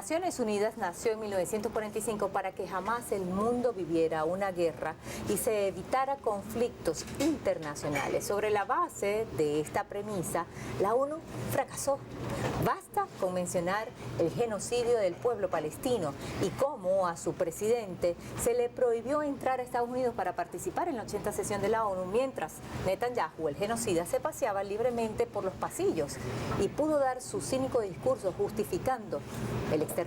Naciones Unidas nació en 1945 para que jamás el mundo viviera una guerra y se evitara conflictos internacionales. Sobre la base de esta premisa, la ONU fracasó. Basta con mencionar el genocidio del pueblo palestino y cómo a su presidente se le prohibió entrar a Estados Unidos para participar en la 80ª sesión de la ONU, mientras Netanyahu, el genocida, se paseaba libremente por los pasillos y pudo dar su cínico discurso justificando el exterminio.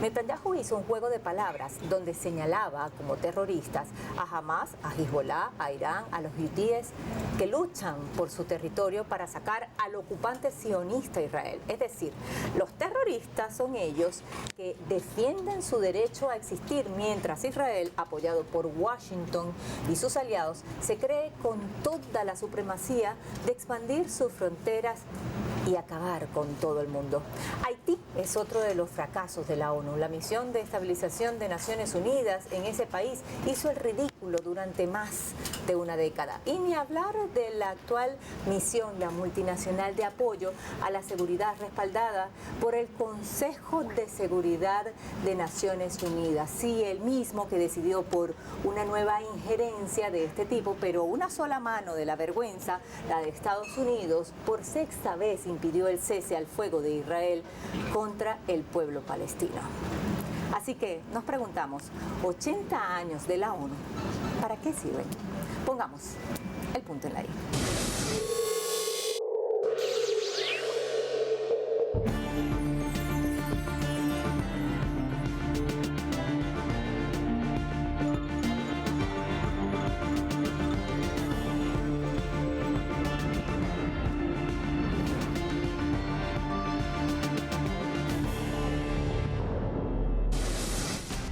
Netanyahu hizo un juego de palabras donde señalaba como terroristas a Hamas, a Hezbollah, a Irán, a los hutíes que luchan por su territorio para sacar al ocupante sionista Israel. Es decir, los terroristas son ellos que defienden su derecho a existir, mientras Israel, apoyado por Washington y sus aliados, se cree con toda la supremacía de expandir sus fronteras y acabar con todo el mundo. Haití es otro de los fracasos de la ONU. La misión de estabilización de Naciones Unidas en ese país hizo el ridículo durante más de una década. Y ni hablar de la actual misión, la multinacional de apoyo a la seguridad respaldada por el Consejo de Seguridad de Naciones Unidas. Sí, el mismo que decidió por una nueva injerencia de este tipo, pero una sola mano de la vergüenza, la de Estados Unidos, por sexta vez impidió el cese al fuego de Israel contra el pueblo palestino. Así que nos preguntamos, 80 años de la ONU, ¿para qué sirven? Pongamos el punto en la I.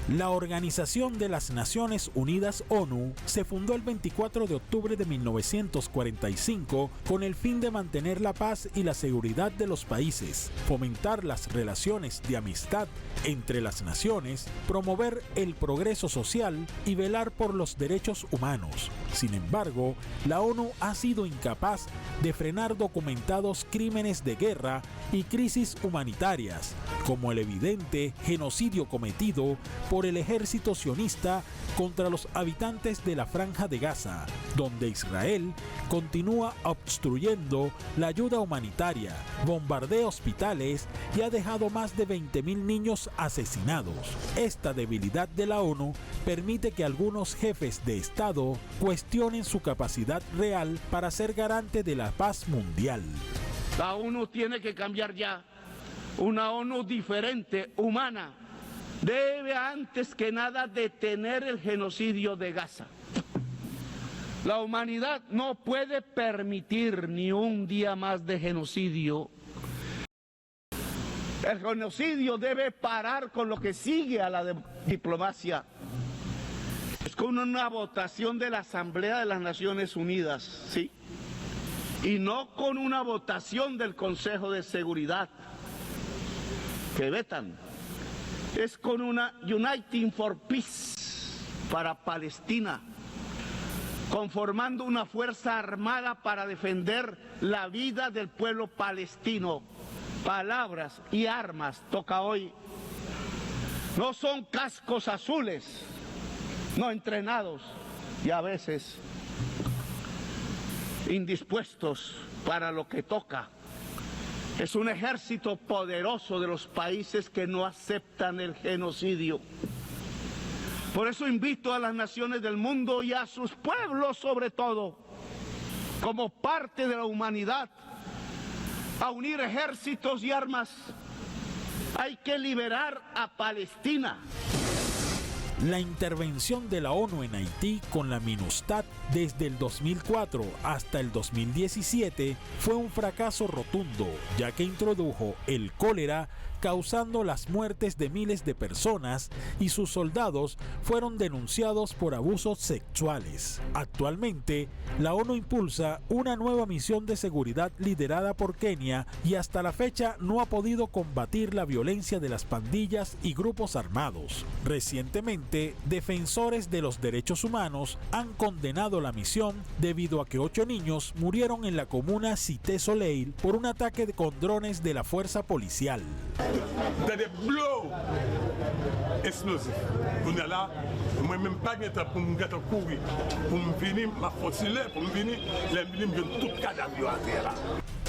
La Organización de las Naciones Unidas ONU se fundó el 24 de octubre de 1945 con el fin de mantener la paz y la seguridad de los países, fomentar las relaciones de amistad entre las naciones, promover el progreso social y velar por los derechos humanos. Sin embargo, la ONU ha sido incapaz de frenar documentados crímenes de guerra y crisis humanitarias, como el evidente genocidio cometido por el ejército sionista contra los habitantes de la Franja de Gaza, donde Israel continúa obstruyendo la ayuda humanitaria, bombardea hospitales y ha dejado más de 20.000 niños asesinados. Esta debilidad de la ONU permite que algunos jefes de Estado cuestionen su capacidad real para ser garante de la paz mundial. La ONU tiene que cambiar ya. Una ONU diferente, humana, debe antes que nada detener el genocidio de Gaza. La humanidad no puede permitir ni un día más de genocidio. El genocidio debe parar con lo que sigue a la diplomacia. Es con una votación de la Asamblea de las Naciones Unidas, ¿sí? Y no con una votación del Consejo de Seguridad que vetan. Es con una Uniting for Peace para Palestina, conformando una fuerza armada para defender la vida del pueblo palestino. Palabras y armas toca hoy. No son cascos azules, no entrenados y a veces indispuestos para lo que toca. Es un ejército poderoso de los países que no aceptan el genocidio. Por eso invito a las naciones del mundo y a sus pueblos sobre todo, como parte de la humanidad, a unir ejércitos y armas. Hay que liberar a Palestina. La intervención de la ONU en Haití con la MINUSTAH desde el 2004 hasta el 2017 fue un fracaso rotundo, ya que introdujo el cólera, causando las muertes de miles de personas, y sus soldados fueron denunciados por abusos sexuales. Actualmente, la ONU impulsa una nueva misión de seguridad liderada por Kenia y hasta la fecha no ha podido combatir la violencia de las pandillas y grupos armados. Recientemente, defensores de los derechos humanos han condenado la misión debido a que 8 niños murieron en la comuna Cité Soleil por un ataque con drones de la fuerza policial. that they blow explosive. On est là, moi même pas de temps pour me gâter courir, pour me venir ma fossile, pour me venir tout cadavre à terre là.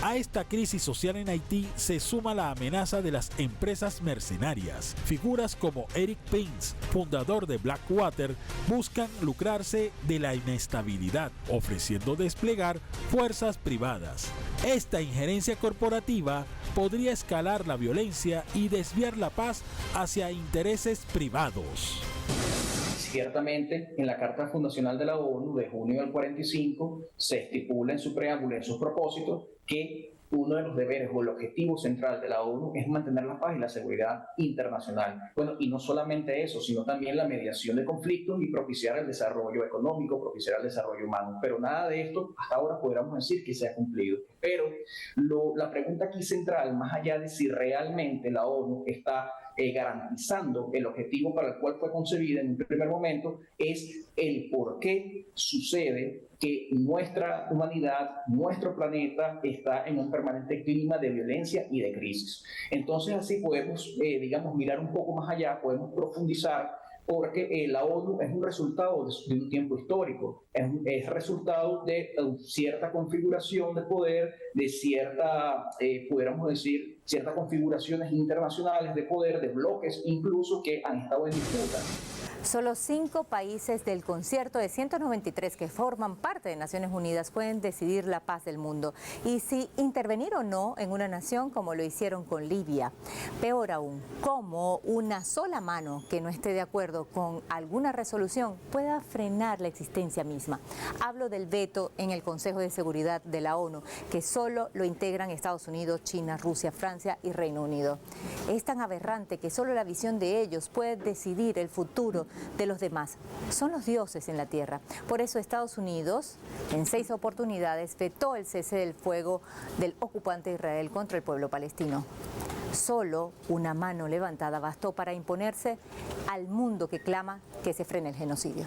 A esta crisis social en Haití se suma la amenaza de las empresas mercenarias. Figuras como Eric Prince, fundador de Blackwater, buscan lucrarse de la inestabilidad, ofreciendo desplegar fuerzas privadas. Esta injerencia corporativa podría escalar la violencia y desviar la paz hacia intereses privados. Ciertamente, en la Carta Fundacional de la ONU de junio del 45 se estipula en su preámbulo, en sus propósitos, que uno de los deberes o el objetivo central de la ONU es mantener la paz y la seguridad internacional. Bueno, y no solamente eso, sino también la mediación de conflictos y propiciar el desarrollo económico, propiciar el desarrollo humano. Pero nada de esto hasta ahora podríamos decir que se ha cumplido. Pero la pregunta aquí central, más allá de si realmente la ONU está garantizando el objetivo para el cual fue concebida en un primer momento, es el por qué sucede que nuestra humanidad, nuestro planeta, está en un permanente clima de violencia y de crisis. Entonces así podemos, mirar un poco más allá, podemos profundizar, porque la ONU es un resultado de un tiempo histórico, es resultado de cierta configuración de poder, de pudiéramos decir, ciertas configuraciones internacionales de poder, de bloques incluso que han estado en disputa. Solo 5 países del concierto de 193 que forman parte de Naciones Unidas pueden decidir la paz del mundo y si intervenir o no en una nación como lo hicieron con Libia. Peor aún, cómo una sola mano que no esté de acuerdo con alguna resolución pueda frenar la existencia misma. Hablo del veto en el Consejo de Seguridad de la ONU, que solo lo integran Estados Unidos, China, Rusia, Francia y Reino Unido. Es tan aberrante que solo la visión de ellos puede decidir el futuro de los demás. Son los dioses en la tierra. Por eso Estados Unidos, en 6 oportunidades, vetó el cese del fuego del ocupante Israel contra el pueblo palestino. Solo una mano levantada bastó para imponerse al mundo que clama que se frene el genocidio.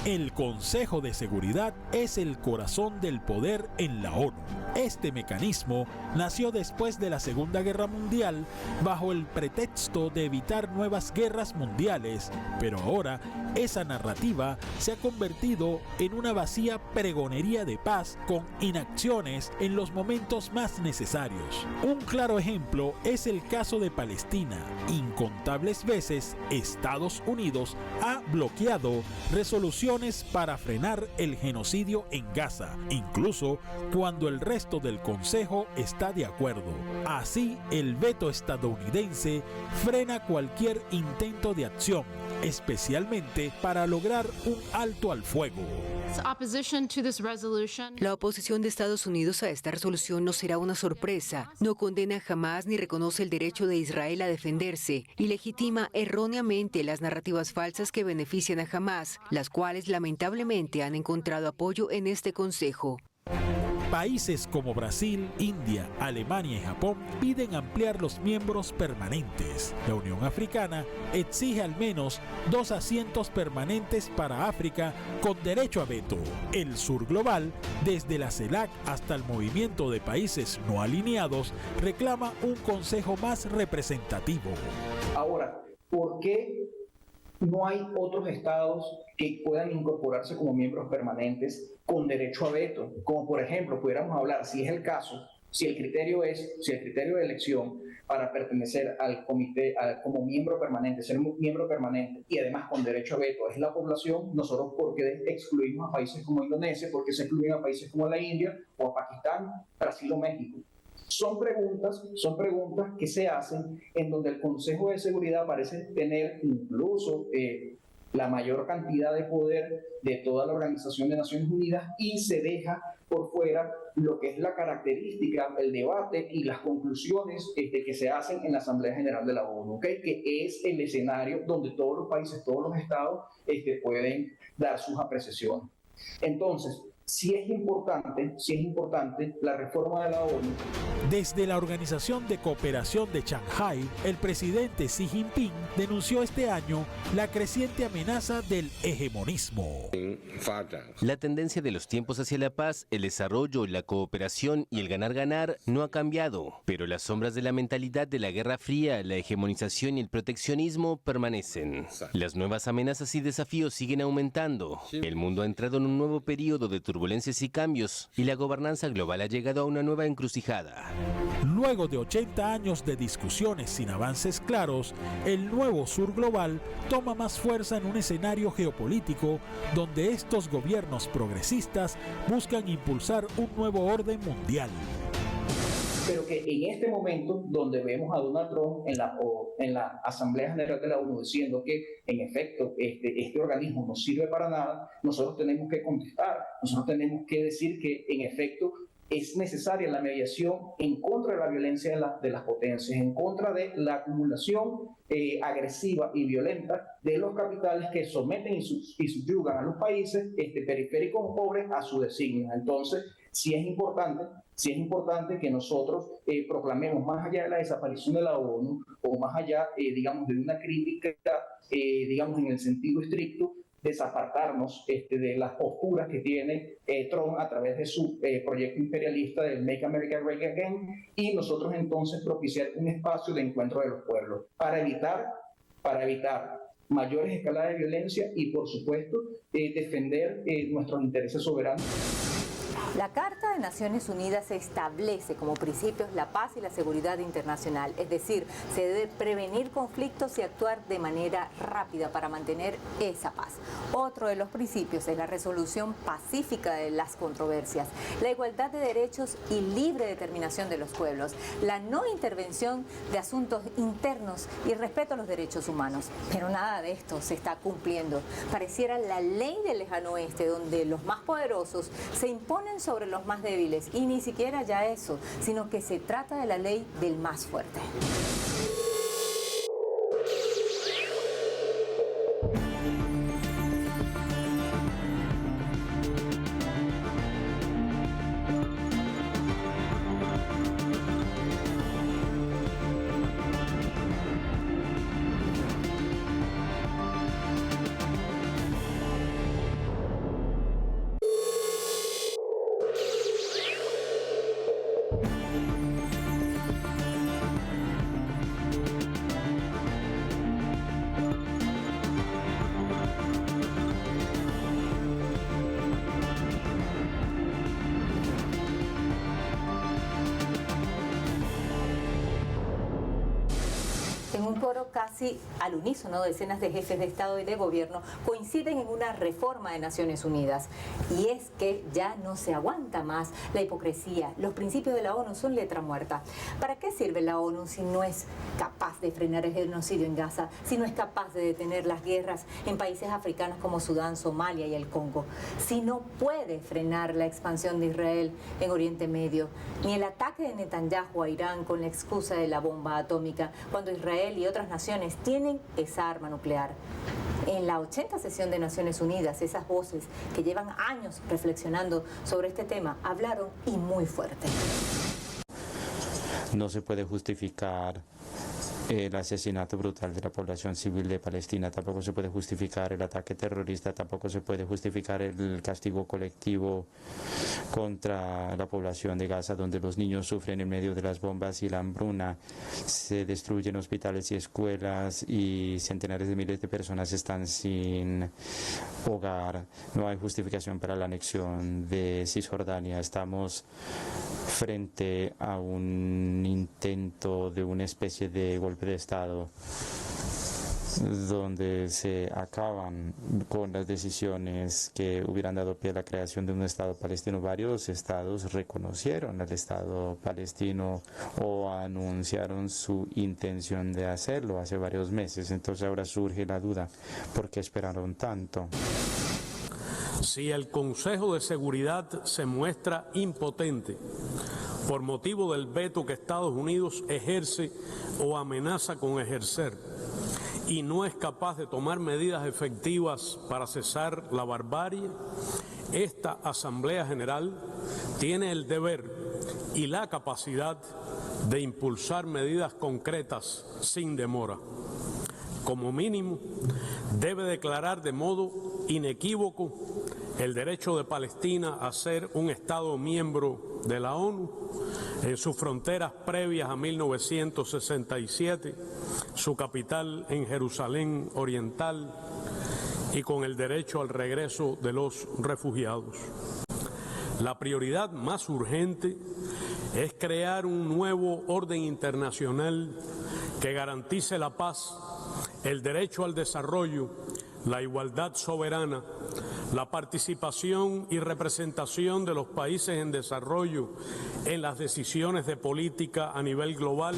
El Consejo de Seguridad es el corazón del poder en la ONU. Este mecanismo nació después de la Segunda Guerra Mundial bajo el pretexto de evitar nuevas guerras mundiales, pero ahora esa narrativa se ha convertido en una vacía pregonería de paz con inacciones en los momentos más necesarios. Un claro ejemplo es el caso de Palestina. Incontables veces Estados Unidos ha bloqueado resoluciones para frenar el genocidio en Gaza, incluso cuando el resto del Consejo está de acuerdo. Así, el veto estadounidense frena cualquier intento de acción, especialmente para lograr un alto al fuego. La oposición de Estados Unidos a esta resolución no será una sorpresa. No condena jamás ni reconoce el derecho de Israel a defenderse y legitima erróneamente las narrativas falsas que benefician a Hamás, las cuales lamentablemente han encontrado apoyo en este Consejo. Países como Brasil, India, Alemania y Japón piden ampliar los miembros permanentes. La Unión Africana exige al menos 2 asientos permanentes para África con derecho a veto. El Sur Global, desde la CELAC hasta el Movimiento de Países No Alineados, reclama un consejo más representativo. Ahora, ¿por qué no hay otros estados que puedan incorporarse como miembros permanentes con derecho a veto? Como por ejemplo, pudiéramos hablar, si es el caso, si el criterio de elección para pertenecer al comité como miembro permanente, ser miembro permanente y además con derecho a veto es la población, nosotros ¿por qué excluimos a países como Indonesia? ¿Por qué se excluyen a países como la India o a Pakistán, Brasil o México? Son preguntas que se hacen en donde el Consejo de Seguridad parece tener incluso la mayor cantidad de poder de toda la Organización de Naciones Unidas y se deja por fuera lo que es la característica, el debate y las conclusiones que se hacen en la Asamblea General de la ONU, ¿okay? Que es el escenario donde todos los países, todos los estados pueden dar sus apreciaciones. Entonces, sí es importante la reforma de la ONU. Desde la Organización de Cooperación de Shanghái, el presidente Xi Jinping denunció este año la creciente amenaza del hegemonismo. La tendencia de los tiempos hacia la paz, el desarrollo, la cooperación y el ganar-ganar no ha cambiado, pero las sombras de la mentalidad de la Guerra Fría, la hegemonización y el proteccionismo permanecen. Las nuevas amenazas y desafíos siguen aumentando. El mundo ha entrado en un nuevo periodo de turbulencias y cambios, y la gobernanza global ha llegado a una nueva encrucijada. Luego de 80 años de discusiones sin avances claros, el nuevo sur global toma más fuerza en un escenario geopolítico donde estos gobiernos progresistas buscan impulsar un nuevo orden mundial. Pero que en este momento, donde vemos a Donald Trump en la Asamblea General de la ONU diciendo que en efecto este organismo no sirve para nada, nosotros tenemos que contestar, nosotros tenemos que decir que en efecto es necesaria la mediación en contra de la violencia de las potencias, en contra de la acumulación agresiva y violenta de los capitales que someten y subyugan a los países periféricos pobres a su designio. Entonces, sí es importante que nosotros proclamemos, más allá de la desaparición de la ONU, o más allá, digamos, de una crítica, digamos, en el sentido estricto, desapartarnos de las posturas que tiene Trump a través de su proyecto imperialista del Make America Great Again, y nosotros entonces propiciar un espacio de encuentro de los pueblos para evitar mayores escaladas de violencia y, por supuesto, defender nuestros intereses soberanos. La Carta de Naciones Unidas establece como principios la paz y la seguridad internacional, es decir, se debe prevenir conflictos y actuar de manera rápida para mantener esa paz. Otro de los principios es la resolución pacífica de las controversias, la igualdad de derechos y libre determinación de los pueblos, la no intervención de asuntos internos y el respeto a los derechos humanos. Pero nada de esto se está cumpliendo. Pareciera la ley del lejano oeste, donde los más poderosos se imponen sobre los más débiles, y ni siquiera ya eso, sino que se trata de la ley del más fuerte. En un coro casi al unísono, decenas de jefes de Estado y de Gobierno coinciden en una reforma de Naciones Unidas. Y es que ya no se aguanta más la hipocresía. Los principios de la ONU son letra muerta. ¿Para qué sirve la ONU si no es capaz de frenar el genocidio en Gaza, si no es capaz de detener las guerras en países africanos como Sudán, Somalia y el Congo, si no puede frenar la expansión de Israel en Oriente Medio, ni el ataque de Netanyahu a Irán con la excusa de la bomba atómica, cuando Israel y otras naciones tienen esa arma nuclear? En la 80ª sesión de Naciones Unidas, esas voces que llevan años reflexionando sobre este tema hablaron, y muy fuerte. No se puede justificar el asesinato brutal de la población civil de Palestina, tampoco se puede justificar el ataque terrorista, tampoco se puede justificar el castigo colectivo contra la población de Gaza, donde los niños sufren en medio de las bombas y la hambruna, se destruyen hospitales y escuelas y centenares de miles de personas están sin hogar. No hay justificación para la anexión de Cisjordania. Estamos frente a un intento de una especie de golpe de Estado donde se acaban con las decisiones que hubieran dado pie a la creación de un Estado palestino. Varios estados reconocieron al Estado palestino o anunciaron su intención de hacerlo hace varios meses. Entonces ahora surge la duda, ¿por qué esperaron tanto? Si el Consejo de Seguridad se muestra impotente por motivo del veto que Estados Unidos ejerce o amenaza con ejercer, y no es capaz de tomar medidas efectivas para cesar la barbarie, esta Asamblea General tiene el deber y la capacidad de impulsar medidas concretas sin demora. Como mínimo, debe declarar de modo inequívoco el derecho de Palestina a ser un Estado miembro de la ONU en sus fronteras previas a 1967, su capital en Jerusalén Oriental y con el derecho al regreso de los refugiados. La prioridad más urgente es crear un nuevo orden internacional que garantice la paz, el derecho al desarrollo, la igualdad soberana, la participación y representación de los países en desarrollo en las decisiones de política a nivel global.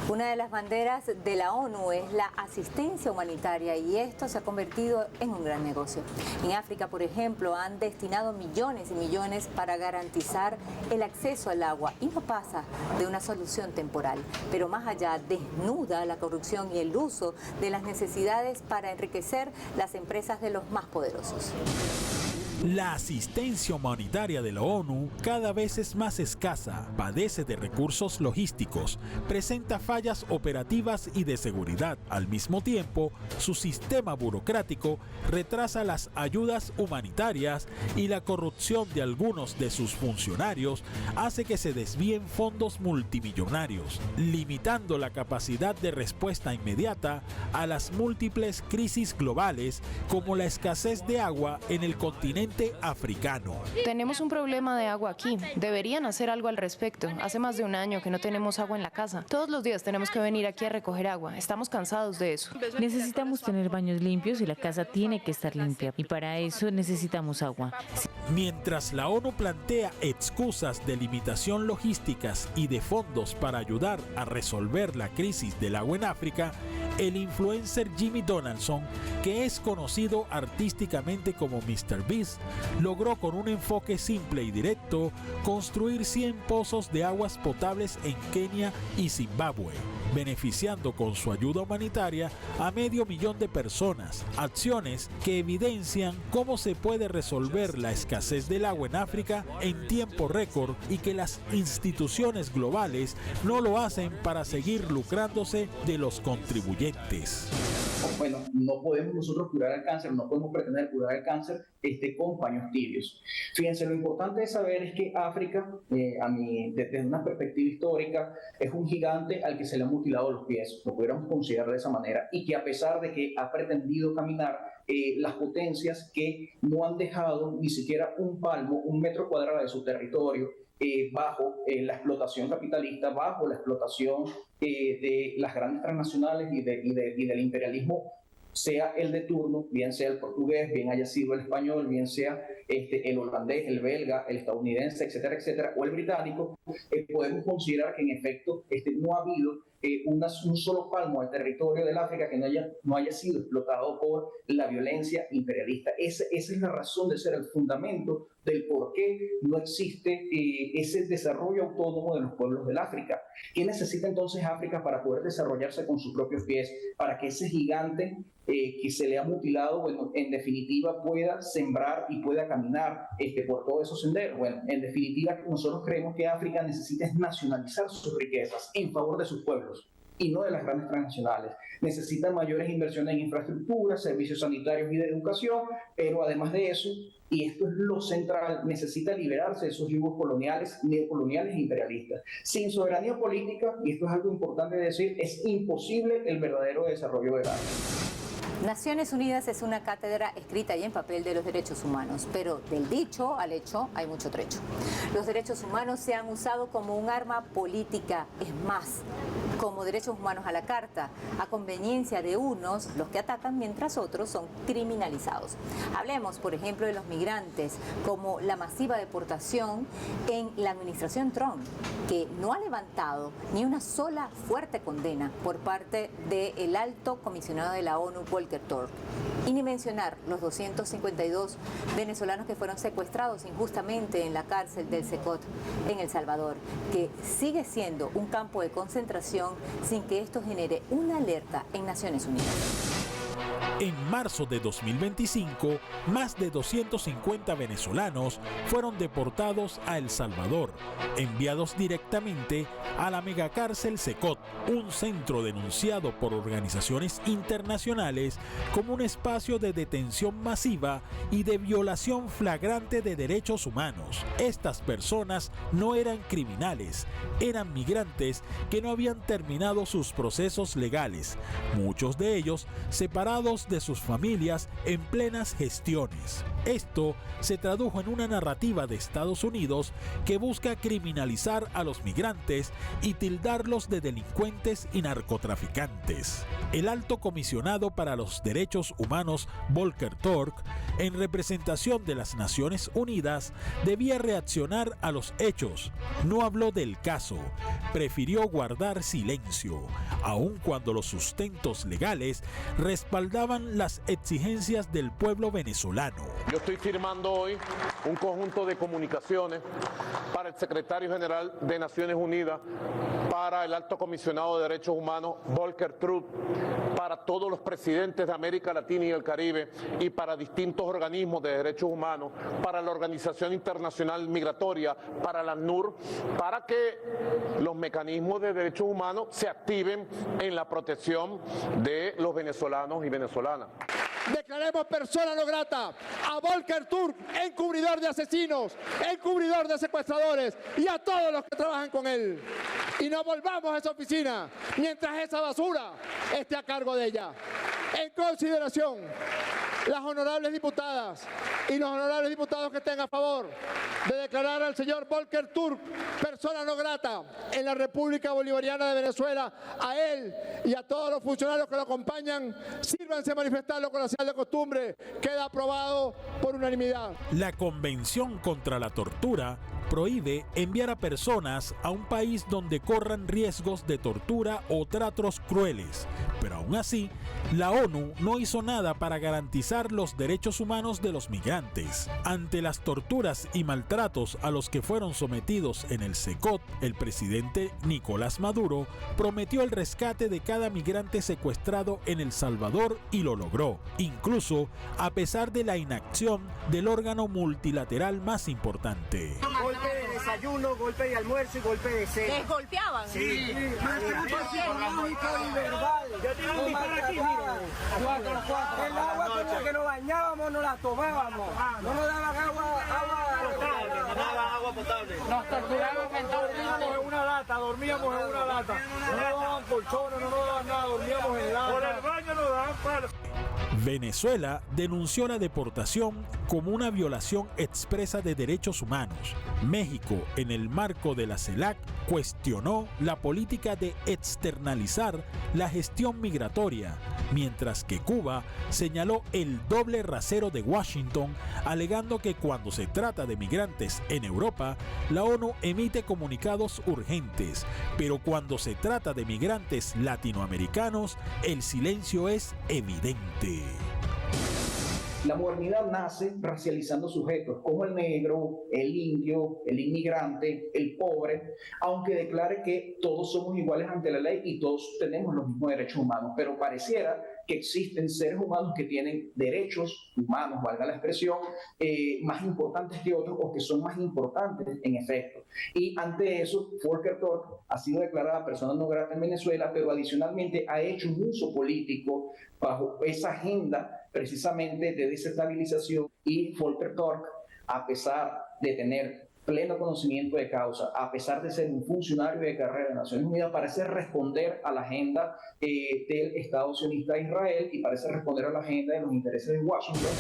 Una de las banderas de la ONU es la asistencia humanitaria y esto se ha convertido en un gran negocio. En África, por ejemplo, han destinado millones y millones para garantizar el acceso al agua y no pasa de una solución temporal, pero más allá desnuda la corrupción y el uso de las necesidades para enriquecer las empresas de los más poderosos. La asistencia humanitaria de la ONU cada vez es más escasa, padece de recursos logísticos, presenta fallas operativas y de seguridad. Al mismo tiempo, su sistema burocrático retrasa las ayudas humanitarias y la corrupción de algunos de sus funcionarios hace que se desvíen fondos multimillonarios, limitando la capacidad de respuesta inmediata a las múltiples crisis globales como la escasez de agua en el continente africano. Tenemos un problema de agua aquí. Deberían hacer algo al respecto. Hace más de un año que no tenemos agua en la casa. Todos los días tenemos que venir aquí a recoger agua. Estamos cansados de eso. Necesitamos tener baños limpios y la casa tiene que estar limpia. Y para eso necesitamos agua. Mientras la ONU plantea excusas de limitación logísticas y de fondos para ayudar a resolver la crisis del agua en África, el influencer Jimmy Donaldson, que es conocido artísticamente como Mr. Beast, logró con un enfoque simple y directo construir 100 pozos de aguas potables en Kenia y Zimbabue, beneficiando con su ayuda humanitaria a 500,000 de personas, acciones que evidencian cómo se puede resolver la escasez del agua en África en tiempo récord y que las instituciones globales no lo hacen para seguir lucrándose de los contribuyentes. Bueno, no podemos nosotros curar el cáncer, no podemos pretender curar el cáncer con paños tibios. Fíjense, lo importante de saber es que África, desde una perspectiva histórica, es un gigante al que se le han mutilado los pies, lo pudiéramos considerar de esa manera, y que a pesar de que ha pretendido caminar, las potencias que no han dejado ni siquiera un palmo, un metro cuadrado de su territorio, bajo la explotación capitalista, bajo la explotación de las grandes transnacionales y del imperialismo, sea el de turno, bien sea el portugués, bien haya sido el español, bien sea el holandés, el belga, el estadounidense, etcétera, etcétera, o el británico, podemos considerar que en efecto no ha habido un solo palmo al territorio del África que no haya sido explotado por la violencia imperialista. Esa es la razón de ser, el fundamento del por qué no existe ese desarrollo autónomo de los pueblos del África. ¿Qué necesita entonces África para poder desarrollarse con sus propios pies? Para que ese gigante que se le ha mutilado, bueno, en definitiva pueda sembrar y pueda caminar por todos esos senderos. Bueno, en definitiva nosotros creemos que África necesita nacionalizar sus riquezas en favor de sus pueblos y no de las grandes transnacionales. Necesita mayores inversiones en infraestructura, servicios sanitarios y de educación, pero además de eso, y esto es lo central, necesita liberarse de esos yugos coloniales, neocoloniales e imperialistas. Sin soberanía política, y esto es algo importante de decir, es imposible el verdadero desarrollo del África. Naciones Unidas es una cátedra escrita y en papel de los derechos humanos, pero del dicho al hecho hay mucho trecho. Los derechos humanos se han usado como un arma política, es más, como derechos humanos a la carta, a conveniencia de unos, los que atacan, mientras otros son criminalizados. Hablemos, por ejemplo, de los migrantes, como la masiva deportación en la administración Trump, que no ha levantado ni una sola fuerte condena por parte del alto comisionado de la ONU, Volker Turk. Y ni mencionar los 252 venezolanos que fueron secuestrados injustamente en la cárcel del Secot en El Salvador, que sigue siendo un campo de concentración sin que esto genere una alerta en Naciones Unidas. En marzo de 2025, más de 250 venezolanos fueron deportados a El Salvador, enviados directamente a la megacárcel Secot, un centro denunciado por organizaciones internacionales como un espacio de detención masiva y de violación flagrante de derechos humanos. Estas personas no eran criminales, eran migrantes que no habían terminado sus procesos legales, muchos de ellos separados de sus familias en plenas gestiones. Esto se tradujo en una narrativa de Estados Unidos que busca criminalizar a los migrantes y tildarlos de delincuentes y narcotraficantes. El alto comisionado para los derechos humanos Volker Turk, en representación de las Naciones Unidas, debía reaccionar a los hechos. No habló del caso, prefirió guardar silencio, aun cuando los sustentos legales respaldaban las exigencias del pueblo venezolano. Yo estoy firmando hoy un conjunto de comunicaciones para el secretario general de Naciones Unidas, para el alto comisionado de derechos humanos Volker Turk, para todos los presidentes de América Latina y el Caribe y para distintos organismos de derechos humanos, para la Organización Internacional Migratoria, para la ACNUR, para que los mecanismos de derechos humanos se activen en la protección de los venezolanos y venezolanas. Declaremos persona no grata a Volker Turk, encubridor de asesinos, encubridor de secuestradores y a todos los que trabajan con él. Y no volvamos a esa oficina mientras esa basura esté a cargo de ella. En consideración, las honorables diputadas y los honorables diputados que estén a favor de declarar al señor Volker Turk persona no grata en la República Bolivariana de Venezuela, a él y a todos los funcionarios que lo acompañan, sírvanse a manifestarlo con la señal de costumbre. Queda aprobado por unanimidad. La Convención contra la Tortura prohíbe enviar a personas a un país donde corran riesgos de tortura o tratos crueles, pero aún así, la ONU no hizo nada para garantizar los derechos humanos de los migrantes. Ante las torturas y maltratos a los que fueron sometidos en el Secot, el presidente Nicolás Maduro prometió el rescate de cada migrante secuestrado en El Salvador y lo logró, incluso a pesar de la inacción del órgano multilateral más importante. Golpe de desayuno, golpe de almuerzo y golpe de cena. ¿Les golpeaban? Sí. Psicológico y verbal. Yo tengo un disparo aquí, mira. El agua con la que nos bañábamos no la tomábamos. No nos daban agua potable. Nos torturaron mentalmente. En una lata, dormíamos en una lata. No nos daban colchones, no nos daban nada, dormíamos en lata. Por el baño nos daban palo. Venezuela denunció la deportación como una violación expresa de derechos humanos. México, en el marco de la CELAC, cuestionó la política de externalizar la gestión migratoria, mientras que Cuba señaló el doble rasero de Washington, alegando que cuando se trata de migrantes en Europa, la ONU emite comunicados urgentes, pero cuando se trata de migrantes latinoamericanos, el silencio es evidente. La modernidad nace racializando sujetos como el negro, el indio, el inmigrante, el pobre, aunque declare que todos somos iguales ante la ley y todos tenemos los mismos derechos humanos, pero pareciera que existen seres humanos que tienen derechos humanos, valga la expresión, más importantes que otros o que son más importantes en efecto. Y ante eso, Volker Turk ha sido declarada persona no grata en Venezuela, pero adicionalmente ha hecho un uso político bajo esa agenda precisamente de desestabilización. Y Volker Turk, a pesar de tener pleno conocimiento de causa, a pesar de ser un funcionario de carrera de Naciones Unidas, parece responder a la agenda del Estado sionista de Israel y parece responder a la agenda de los intereses de Washington.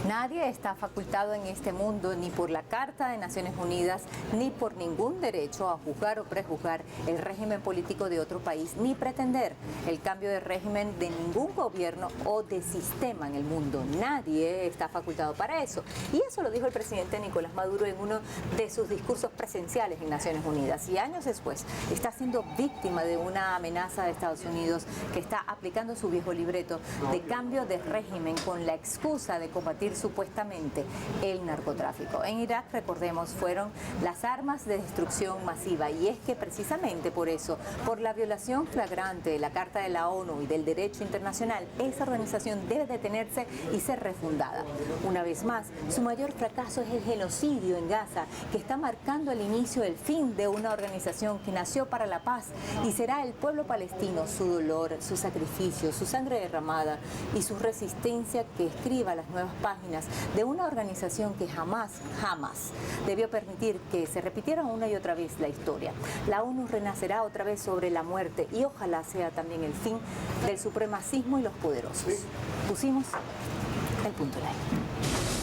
Nadie está facultado en este mundo ni por la Carta de Naciones Unidas ni por ningún derecho a juzgar o prejuzgar el régimen político de otro país ni pretender el cambio de régimen de ningún gobierno o de sistema en el mundo. Nadie está facultado para eso. Y eso lo dijo el presidente Nicolás Maduro en uno de sus discursos presenciales en Naciones Unidas. Y años después está siendo víctima de una amenaza de Estados Unidos que está aplicando su viejo libreto de cambio de régimen con la excusa de combatir supuestamente el narcotráfico. En Irak, recordemos, fueron las armas de destrucción masiva, y es que precisamente por eso, por la violación flagrante de la Carta de la ONU y del derecho internacional, esa organización debe detenerse y ser refundada. Una vez más, su mayor fracaso es el genocidio en Gaza, que está marcando el inicio del fin de una organización que nació para la paz, y será el pueblo palestino, su dolor, su sacrificio, su sangre derramada y su resistencia que escriba las nuevas páginas de una organización que jamás debió permitir que se repitiera una y otra vez la historia. La ONU renacerá otra vez sobre la muerte, y ojalá sea también el fin del supremacismo y los poderosos. Pusimos el punto al aire.